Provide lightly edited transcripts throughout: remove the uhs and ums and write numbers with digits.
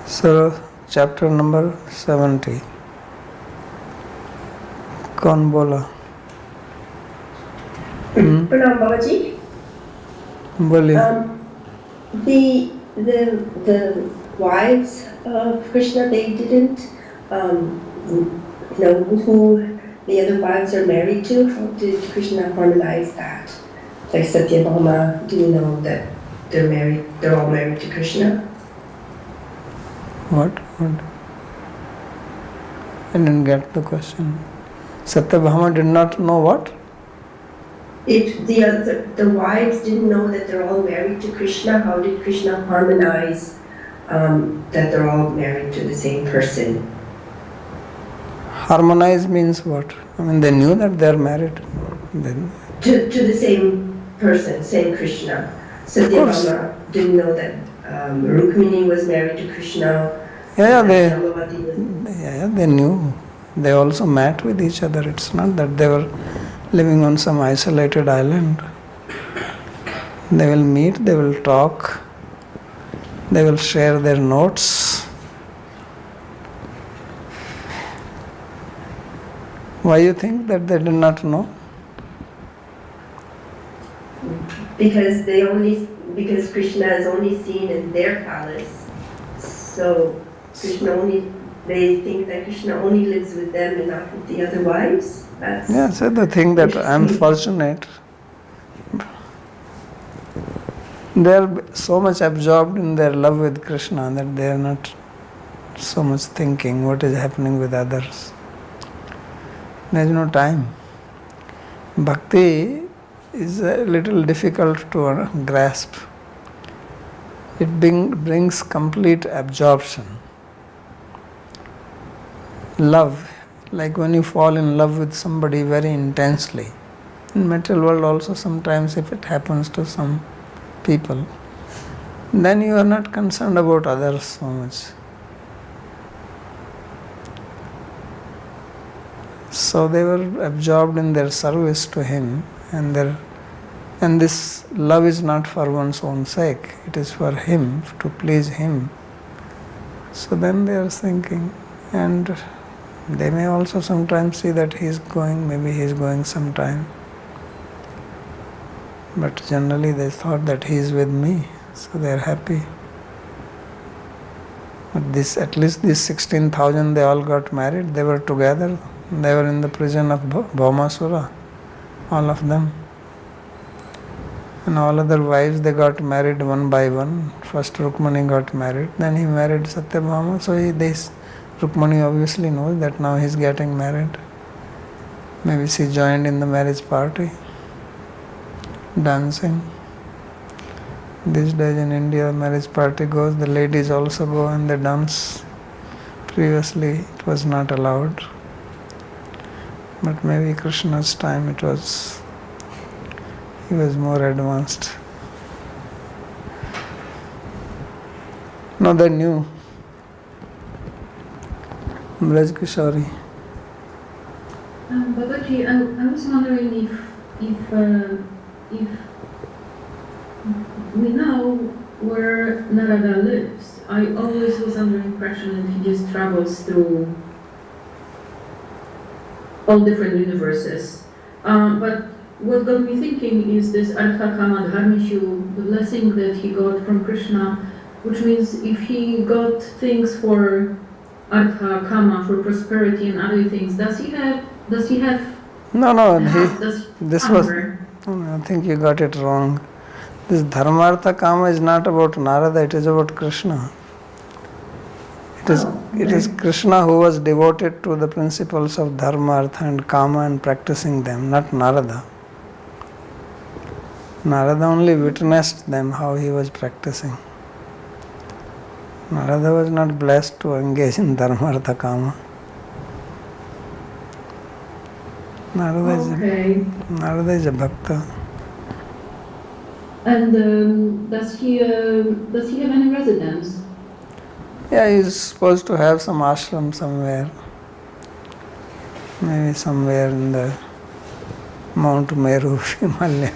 So, chapter number 70. कौन बोला? प्रणाम बाबा जी. बोलिए. The wives of Krishna, they didn't know who the other wives are married to. How did Krishna harmonize that? Like Satyabhama didn't know that they're all married to Krishna. What? I didn't get the question. Satyabhama did not know what? If the wives didn't know that they're all married to Krishna, how did Krishna harmonize that they're all married to the same person? Harmonize means what? I mean, they knew that they are married. Then To the same person, same Krishna. Satyabhama didn't know that Rukmini was married to Krishna. They knew. They also met with each other. It's not that they were living on some isolated island. They will meet, they will talk, they will share their notes. Why you think that they did not know? Because Krishna is only seen in their palace. So they think that Krishna only lives with them and not with the other wives. So the thing that I am fortunate. They are so much absorbed in their love with Krishna that they are not so much thinking what is happening with others. There is no time. Bhakti is a little difficult to grasp. It brings complete absorption. Love, like when you fall in love with somebody very intensely. In material world also sometimes if it happens to some people, then you are not concerned about others so much. So they were absorbed in their service to him, and this love is not for one's own sake, it is for him, to please him. So then they are thinking, and they may also sometimes see that maybe he is going sometime. But generally they thought that he is with me, so they are happy. But at least these 16,000, they all got married, they were together, they were in the prison of Bhaumasura, all of them. And all other wives, they got married one by one. First Rukmani got married, then he married Satyabhama, so Rukmani obviously knows that now he is getting married. Maybe she joined in the marriage party, dancing. These days in India, marriage party goes, the ladies also go and they dance. Previously it was not allowed. But maybe Krishna's time he was more advanced. No, they knew. Braj Kishori. Babaji, I was wondering if we know where Nārada lives. I always was under the impression that he just travels through all different universes. But what got me thinking is this Artha Kama Dharmishu, the blessing that he got from Krishna, which means if he got things for Artha Kama, for prosperity and other things, does he have No, this was, I think you got it wrong. This Dharmartha Kama is not about Nārada, it is about Krishna. It is Krishna who was devoted to the principles of Dharma, Artha and Kama and practicing them, not Nārada. Nārada only witnessed them, how he was practicing. Nārada was not blessed to engage in Dharma, Artha, Kama. Nārada is a bhakta. And does he have any residence? Yeah, he is supposed to have some ashram somewhere. Maybe somewhere in the Mount Meru, Himalaya.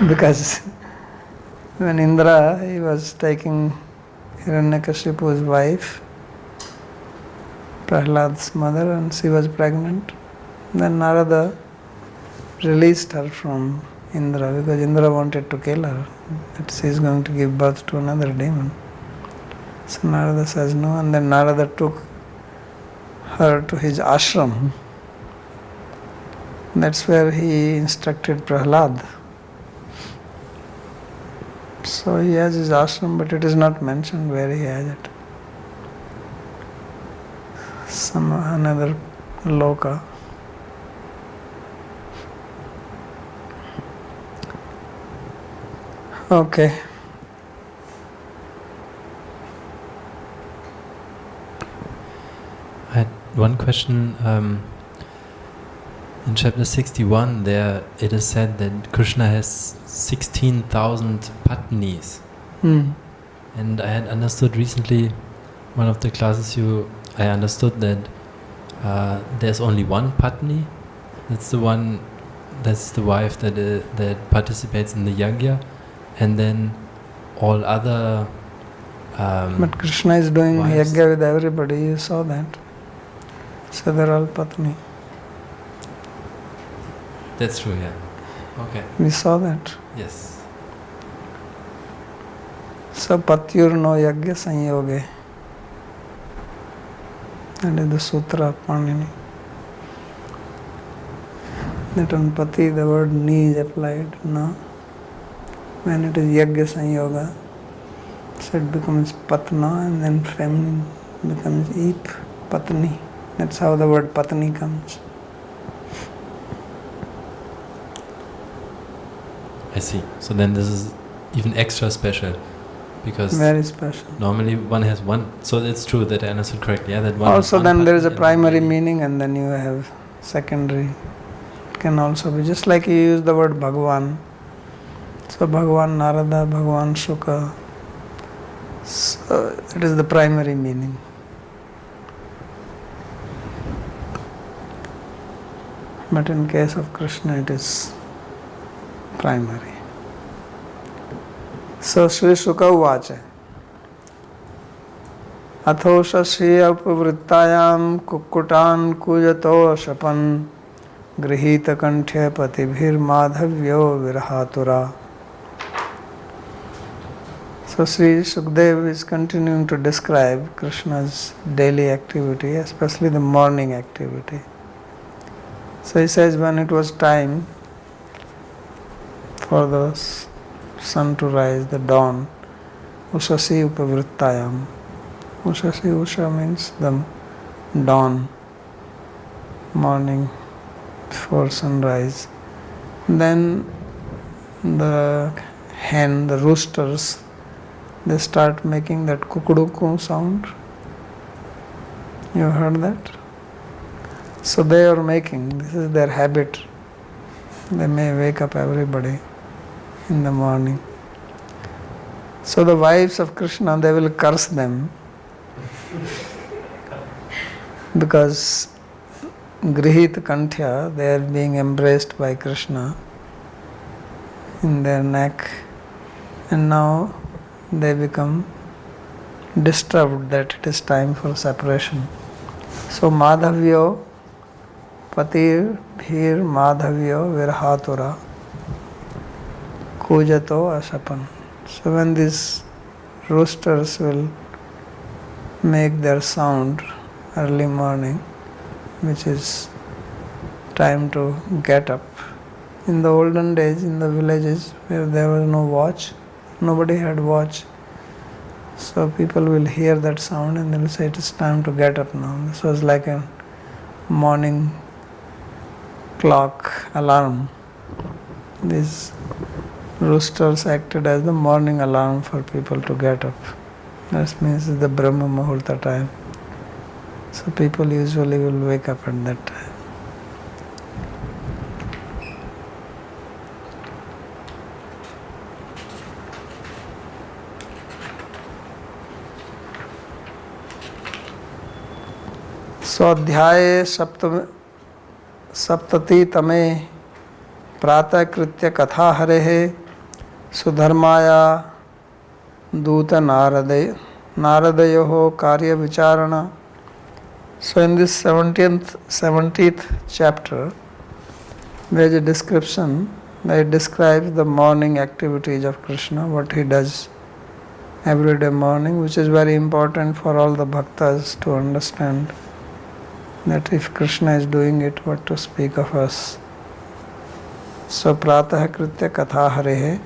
Because when Indra, he was taking Hiranyakashipu's wife, Prahlad's mother, and she was pregnant. Then Nārada released her from Indra because Indra wanted to kill her, that she is going to give birth to another demon. So Nārada says no, and then Nārada took her to his ashram. That's where he instructed Prahlad. So he has his ashram, but it is not mentioned where he has it. Some another loka. Okay. I had one question. In chapter 61, there it is said that Krishna has 16,000 patnis. And I had understood recently, one of the classes I understood that there's only one patni. That's the wife that participates in the yajna, and then all other. But Krishna is doing wives. yajna with everybody. You saw that. So they're all patni. That's true, yeah. Okay. We saw that. Yes. So patyurno yajna sanyoge. That is the sutra of Panini. That on pati the word ni is applied. No. When it is yajna sanyoga, so it becomes patna, and then feminine becomes ip, patni. That's how the word patni comes. I see. So then this is even extra special, because Very special. normally one has one. So it's true that I understood correctly. Yeah, that one. Also, one then there is a patni and primary one meaning, and then you have secondary. It can also be just like you use the word Bhagavan. So Bhagavan Nārada, Bhagavan Shuka. So it is the primary meaning. But in case of Krishna, it is primary. So Sri Shuka uvacha. अथोष श्रिय उपवृत्तायां कुक्कुटान् कूजतो शपन् गृहीत कंठ्य पतिभिर्माधव्यो विरहातुरा. So Sri Sukdev is continuing to describe Krishna's daily activity, especially the morning activity. So he says, when it was time for the sun to rise, the dawn, Ushasi upavrittayam. Ushasi, Usha means the dawn, morning before sunrise. Then the hen, the roosters, they start making that kukuduku sound. You heard that? So they are making, this is their habit. They may wake up everybody in the morning. So the wives of Krishna, they will curse them because Grihit Kanthya, they are being embraced by Krishna in their neck, and now they become disturbed that it is time for separation. So Madhavyo Patir Bhir Madhavyo Virhatura Kujato Asapan. So when these roosters will make their sound early morning, which is time to get up. In the olden days, in the villages where there was no watch, nobody had watch. So people will hear that sound and they will say it is time to get up now. This was like a morning clock alarm. These roosters acted as the morning alarm for people to get up. That means it's the Brahma Muhurta time. So people usually will wake up at that time. स्वाध्याये सप्तति तमे प्रातः कृत्य कथा हरेः Sudharmaya Duta Naradayoho Karya Vicharana. So in this 70th chapter, there is a description that describes the morning activities of Krishna, what he does every day morning, which is very important for all the bhaktas to understand that if Krishna is doing it, what to speak of us. So pratah kritya katha harehe.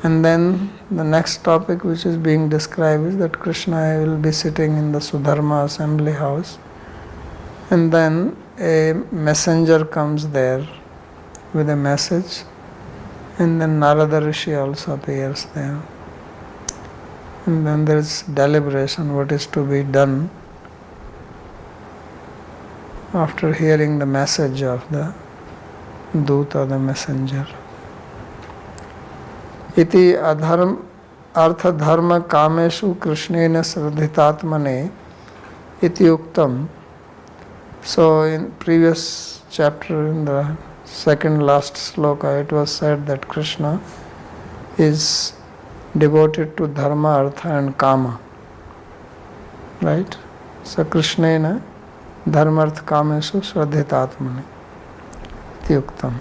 And then the next topic which is being described is that Krishna will be sitting in the Sudharma assembly house, and then a messenger comes there with a message, and then Nārada Rishi also appears there. And then there is deliberation what is to be done after hearing the message of the Dut or the messenger. Iti artha dharma kameshu krishnena sradhitatmane iti uktam. So in previous chapter, in the second last sloka, it was said that Krishna is devoted to dharma, artha and kama. Right? So krishnena dharma artha kameshu sradhitatmane iti uktam.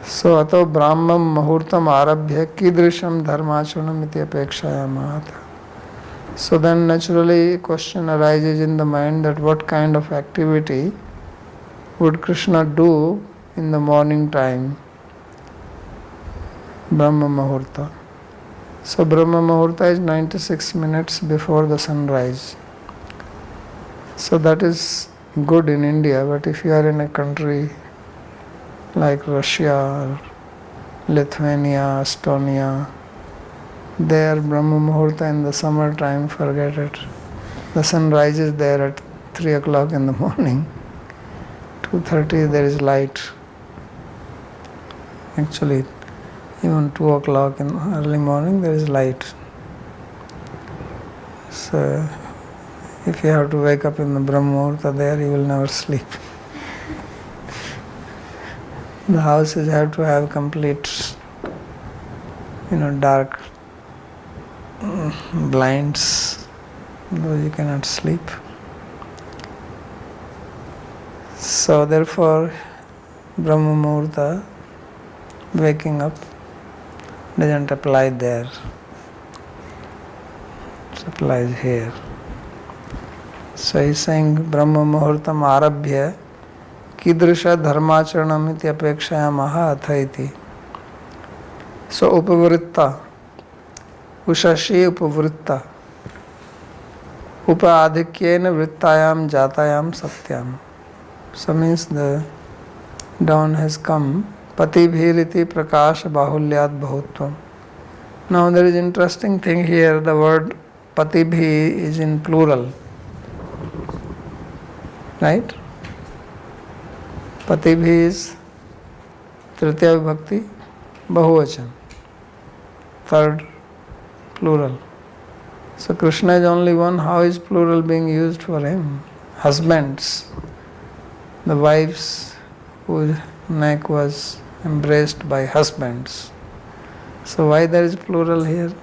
So ato brahmam muhurtam arabhya kidrisham dharmachanam iti apekshayamah. So then naturally a question arises in the mind that what kind of activity would Krishna do in the morning time, Brahma Muhurta. So Brahma Muhurta is 96 minutes before the sunrise. So that is good in India, but if you are in a country like Russia or Lithuania, Estonia, there Brahma Muhurta in the summer time, forget it. The sun rises there at 3 o'clock in the morning. 2:30 there is light. Actually, even 2 o'clock in early morning there is light. So if you have to wake up in the Brahma Muhurta there, you will never sleep. The houses have to have complete, dark blinds, though you cannot sleep. So therefore, Brahma Muhurta, waking up, doesn't apply there. It applies here. So he's saying Brahma Muhurtam Arabhya Kidrisha Dharmacharanam iti apekshayamaha atha iti. So upavritta, ushashi upavritta, upadhikyena vrittayam jatayam satyam. So means the dawn has come. Patibhiriti prakasha bahulyat bahutvam. Now there is interesting thing here, the word patibhi is in plural. Right? Patibhi is Tritiya Vibhakti, Bahuvachan, third plural. So Krishna is only one, how is plural being used for him? Husbands, the wives whose neck was embraced by husbands. So why there is plural here?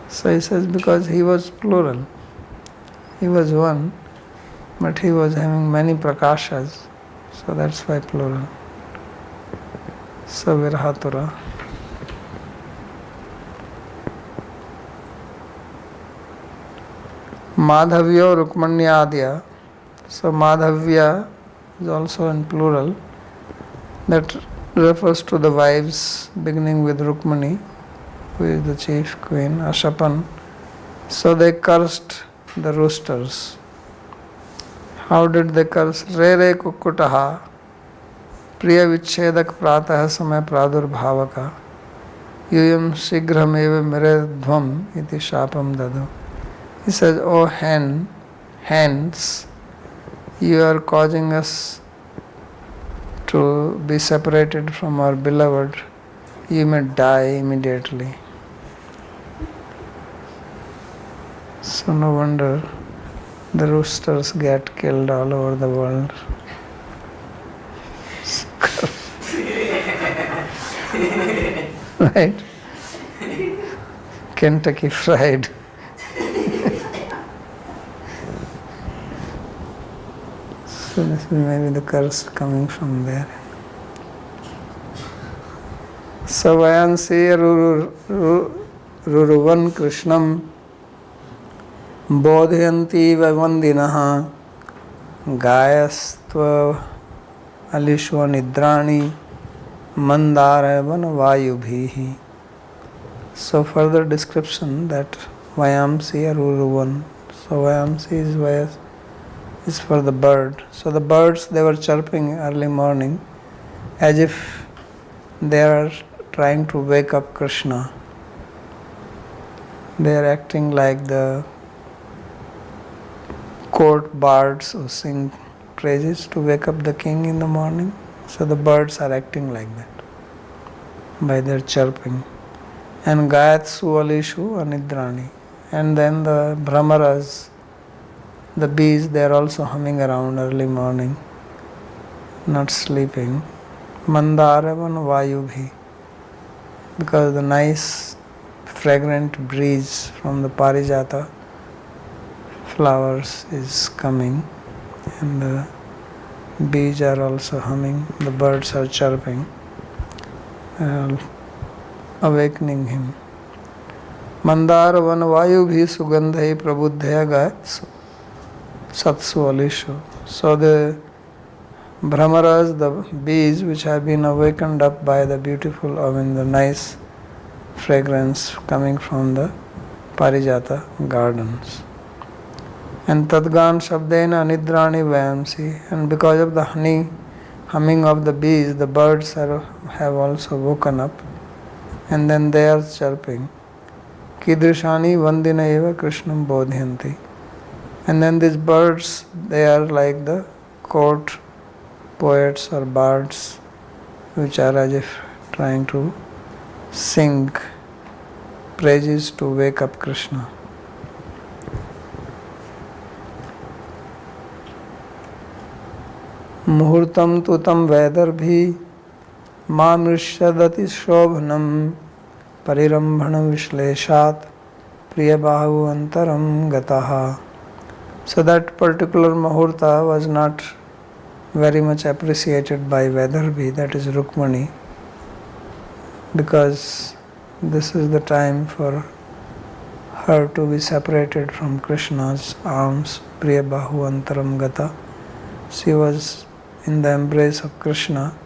So he says because he was plural. He was one, but he was having many prakashas. So that's why plural. So Virhatura. Madhavya Rukmanyadya. So Madhavya is also in plural. That refers to the wives beginning with Rukmani, who is the chief queen, Ashapan. So they cursed the roosters. How did they curse? Re kukutaha priya vichchedak pratah samay pradur bhavaka yuyam shighrameva miredhvam iti shapam dadu. He says, O hens, you are causing us to be separated from our beloved. You may die immediately. So no wonder the roosters get killed all over the world. Right? Kentucky Fried. So this is maybe the curse coming from there. Savayansi ruruvan Krishnam bodhayanti vandinaha gayastva alishu nidrani mandaravan vayubhihi. So further description that Vayamsi Aruruvan. So Vayamsi is for the bird. So the birds, they were chirping early morning as if they are trying to wake up Krishna. They are acting like the court bards who sing praises to wake up the king in the morning. So the birds are acting like that by their chirping. And Gayatsu Alishu Anidrani. And then the Brahmaras, the bees, they are also humming around early morning, not sleeping. Mandaravan Vayubhi. Because the nice fragrant breeze from the Parijata flowers is coming, and the bees are also humming, the birds are chirping, awakening him. Mandaravan Vayubhi Sugandhai Prabudhaya Gayatsu Satsu Alishu. So the Brahmaras, the bees which have been awakened up by the beautiful, the nice fragrance coming from the Parijata gardens. And Tadgan Shabdena Nidrani Vayamsi. And because of the humming of the bees, the birds have also woken up, and then they are chirping. Kidrishani Vandina Eva Krishnam Bodhyanti. And then these birds, they are like the court poets or bards which are as if trying to sing praises to wake up Krishna. Muhurtam tutam vedarbhi mamrishyadati shobhanam parirambhana vishleshat priyabahu antaram gataha. So that particular muhurta was not very much appreciated by Vedarbhi, that is Rukmani, because this is the time for her to be separated from Krishna's arms, Priyabahu Antaram Gata. She was in the embrace of Krishna,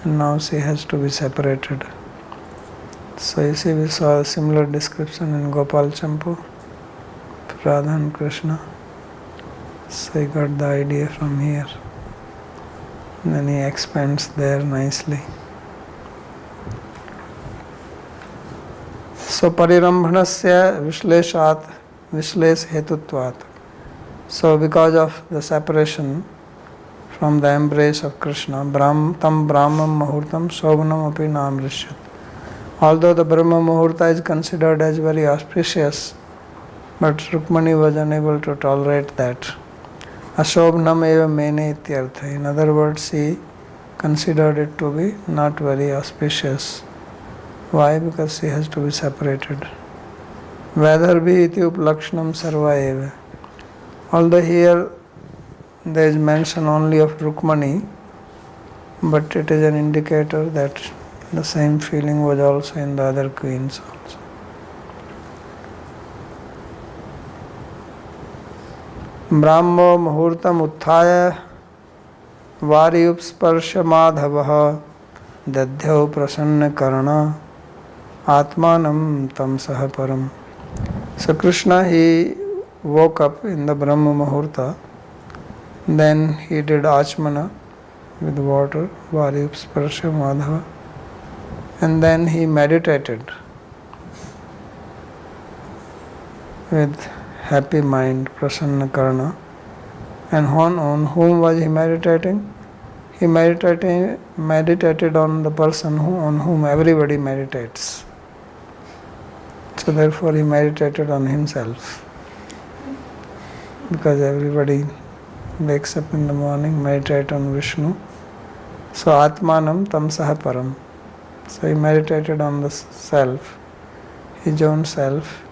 and now she has to be separated. So you see, we saw a similar description in Gopal Champu, Radha and Krishna. So he got the idea from here. And then he expands there nicely. So parirambhanasya vishleshat vishlesh hetutvat. So because of the separation from the embrace of Krishna, tam brahmam muhurtam shobhanam api namrishyat. Although the Brahma Muhurta is considered as very auspicious, but Rukmani was unable to tolerate that. Ashobhanam eva mene ityartha. In other words, he considered it to be not very auspicious. Why? Because she has to be separated. Vedarbhi iti uplakshanam sarva eva. Although here there is mention only of Rukmani, but it is an indicator that the same feeling was also in the other queens also. Brahmo muhurtam utthaya variyupsparsha madhavaha dadhyau prasanna karana atmanam tam saha param. So Krishna, he woke up in the Brahma Muhurta, then he did Achmana with water, variyupsparsha madhava, and then he meditated with happy mind, prasanna karana. And on whom was he meditating? He meditated on the person on whom everybody meditates. So therefore he meditated on himself. Because everybody wakes up in the morning, meditate on Vishnu. So Atmanam tam saha param. So he meditated on the self, his own self,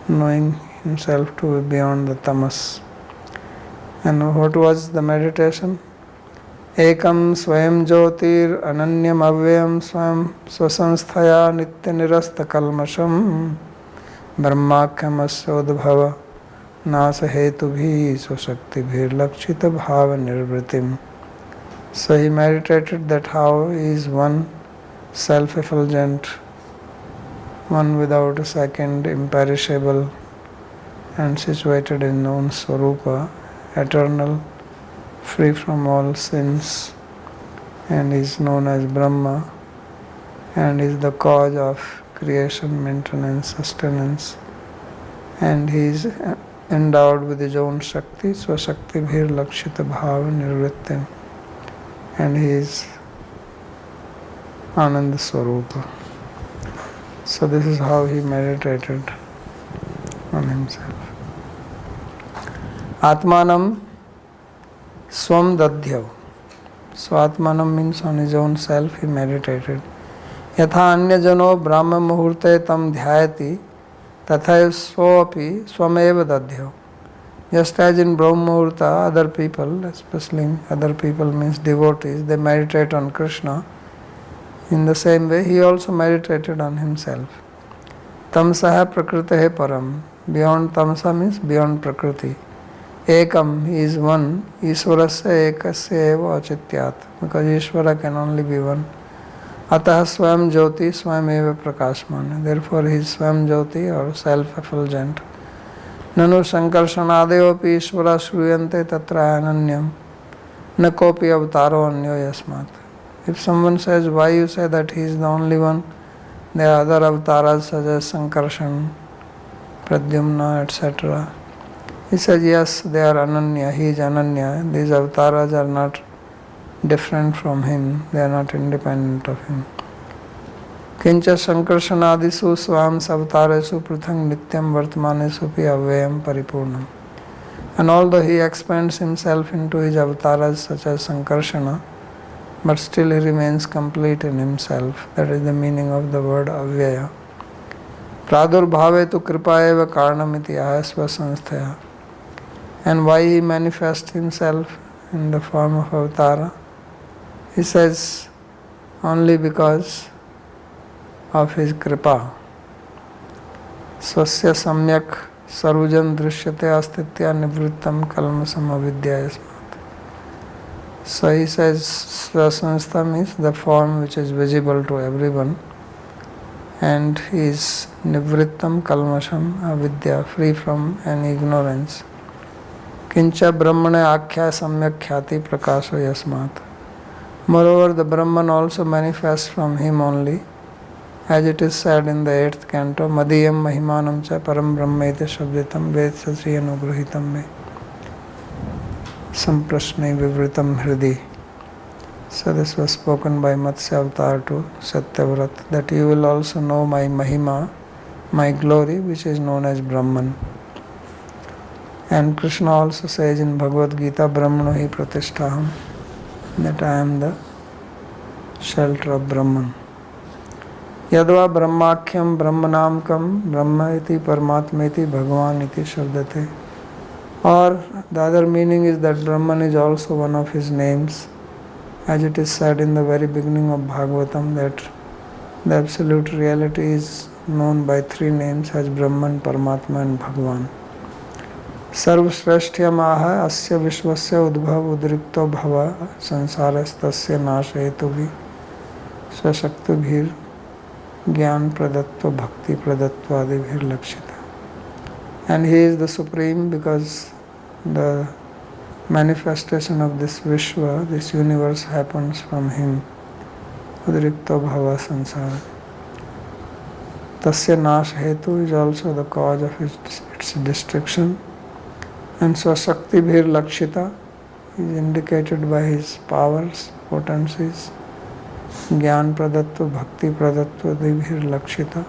knowing himself to be beyond the tamas. And what was the meditation? Ekam swayam jyotir ananyam avyam swam swasanstaya nitya nirasta kalmasham brahmakhyam asyodbhava nasa hetubhi swashaktibhir lakshita bhava nirvritim. So he meditated that how he is one self-effulgent, one without a second, imperishable, and situated in known Swarupa, eternal, free from all sins, and is known as Brahma, and is the cause of creation, maintenance, sustenance, and he is endowed with his own Shakti, Swashakti Bhir Lakshita Bhava Nirvrittim, and he is Ananda Swarupa. So this is how he meditated on himself. Atmanam Swam Dadhyav. So Atmanam means on his own self he meditated. Yatha anya jano brahma muhurte tam dhyayati tathaiv soapi swameva dadhyav. Just as in Brahma Muhurta, other people, especially other people means devotees, they meditate on Krishna. In the same way, he also meditated on himself. Tamsaha prakritehe param. Beyond tamsa means beyond prakriti. Ekam, he is one. Ishwarasya ekasya eva achityat. Because Ishvara can only be one. Atah swayam jyoti swayam eva prakashman. Therefore, he is swayam jyoti or self-effulgent. Nanu sankarshanadevapi ishvara shruyante tatra ananyam. Na kopi avataro anyo yasmat. If someone says, why you say that he is the only one, there are other avatars such as Sankarshan, Pradyumna, etc. He says, yes, they are Ananya, he is Ananya. These avatars are not different from him, they are not independent of him. Kincha Sankarshanadisu swam savataresu prithang nityam vartmanesu pi avyayam paripurnam. And although he expands himself into his avatars such as Sankarshana, but still he remains complete in himself. That is the meaning of the word avyaya. Pradurbhave tu kripaeva karanamiti ahasva sanstaya. And why he manifests himself in the form of avatara? He says only because of his kripa. Swasya samyak sarvujan drishyate astitya nivrittam kalmasam avidya yasmat. So he says Swasanstha means the form which is visible to everyone, and he is nivrittam kalmasham avidya, free from any ignorance. Kincha brahmane akhya samyak khyati prakasho yasmat. Moreover, the Brahman also manifests from him only, as it is said in the 8th canto, Madiyam Mahimanam cha param brahmaite shabditam vedsasri anugrahitam me. Samprashne vivritam hridi. So this was spoken by Matsya Avatar to Satyavrat, that you will also know my Mahima, my glory, which is known as Brahman. And Krishna also says in Bhagavad Gita, Brahmano hi pratisthaham, that I am the shelter of Brahman. Yadva brahmakhyam brahmanamkam brahma iti paramatma iti bhagavan iti shabdate. Or the other meaning is that Brahman is also one of his names, as it is said in the very beginning of Bhagavatam that the absolute reality is known by 3 names as Brahman, Paramatma and Bhagavan. Sarvashrashtya maha asya vishwasya udbhav udrikto bhava sansarastasya nashetubhi swashaktubhir gyan pradatva bhakti pradatva adibhir lakshita. And he is the supreme because the manifestation of this Vishwa, this universe, happens from him. Udrikto bhava sansara. Tasya nash hetu is also the cause of its destruction. And swashakti bhir lakshita is indicated by his powers, potencies. Gyan pradatva, bhakti pradatva, adibhir lakshita.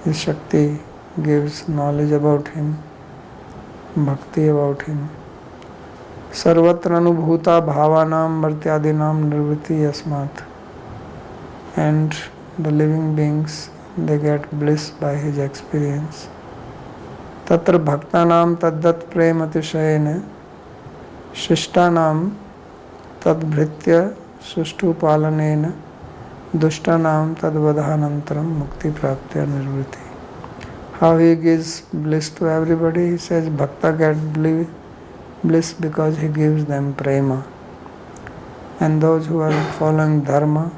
His Shakti gives knowledge about him, bhakti about him. Sarvatra anubhuta bhavanam martyadinam nirviti yasmat. and the living beings, they get bliss by his experience. Tatra bhaktanam taddat prem atishayena shishtanam tadbhritya sushtu palanena dushtanam tadvadhanantaram mukti praptya nirvriti. How he gives bliss to everybody? He says bhakta get bliss because he gives them prema. And those who are following dharma,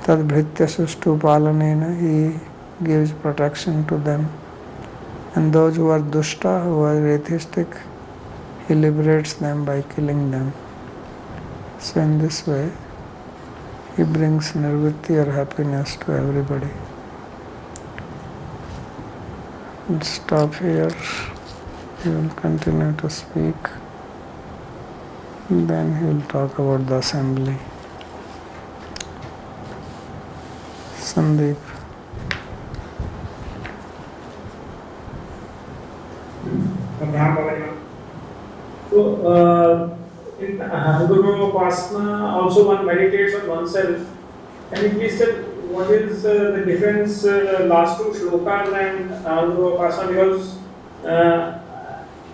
tadbhritya sushtu palanena, he gives protection to them. And those who are dushta, who are atheistic, he liberates them by killing them. So in this way, he brings nirvritti or happiness to everybody. Let's stop here. He will continue to speak. Then he will talk about the assembly. Sandeep. So, in Guru Upasana, also one meditates on oneself. Can you please tell what is the difference, last two shlokas and Guru Upasana? Because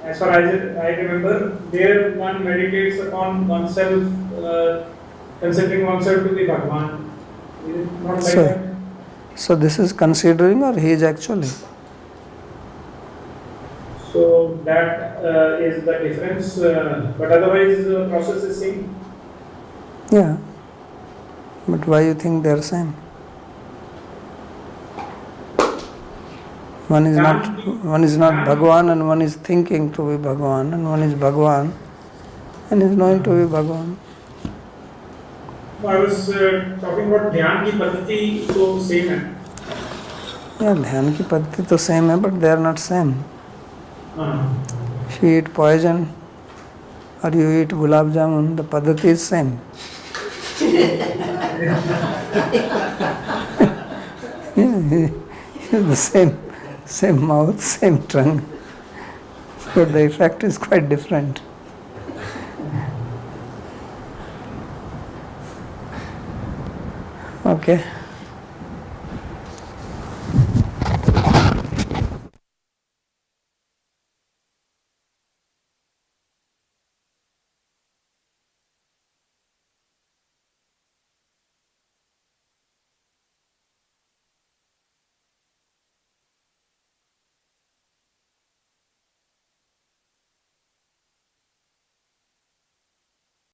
as far as I remember, there one meditates upon oneself, considering oneself to be Bhagwan. Is it not like that? So this is considering, or he is actually? So that is the difference, but otherwise the process is same. Yeah. But why you think they are same? One is not Bhagwan, and one is thinking to be Bhagwan, and one is Bhagwan and is knowing to be Bhagwan. I was talking about ध्यान की पद्धति तो same है. Yeah, ध्यान की पद्धति तो same है, but they are not same. If you eat poison or you eat gulab jamun, the paddhati is same. The same mouth, same tongue, but the effect is quite different. Okay.